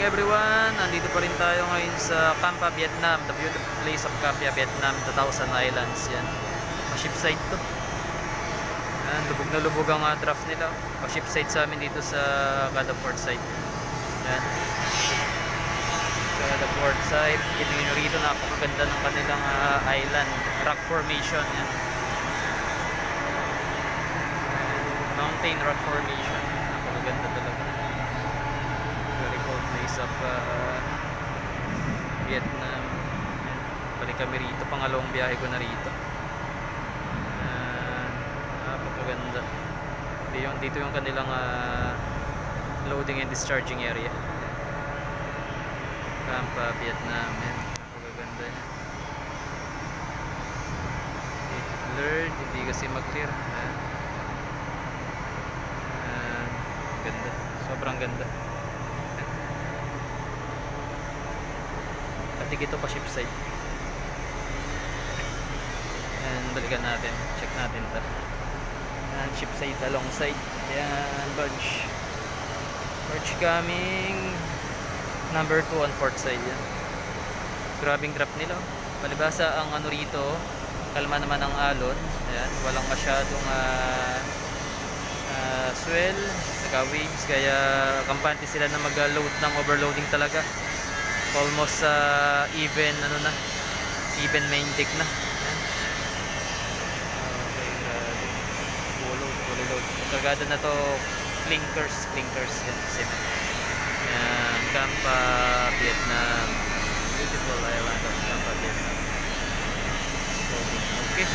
everyone! Nandito pa rin tayo ngayon sa Campa, Vietnam. The beautiful place of Campa, Vietnam, the Thousand Islands. Yan. Pa-shipside to. Yan, lubog na lubog ang draft nila. Pa-shipside sa amin dito sa Gada Port side. Yan. Gada Port side. Tingnan nyo rito, napakaganda ng kanilang island. Rock formation. Yan. Mountain rock formation. Napakaganda talaga. Very cold place of Vietnam. Balik kami rito, pangalawang biyahe ko na rito. Napakaganda. Dito yung kanilang loading and discharging area. Campa, Vietnam. Napakaganda yan. Blurred, hindi kasi mag-clear. Ganda, sobrang ganda. Pati ito pa shipside. And balikan natin, check natin ito. And shipside alongside. Ayan, barge coming number 2 on port side. Yan. Grabing drop nila. Palibasa ang ano rito, kalma naman ang alon. Ayan, walang masyadong swell, saka waves, kaya kampante sila na mag-load ng overloading talaga. Almost even even main deck na. Ayan. Okay, fully load. Kagada na to clinkers yan, cement. Ayan, Campa, Vietnam. Beautiful island of Campa, Vietnam. Okay.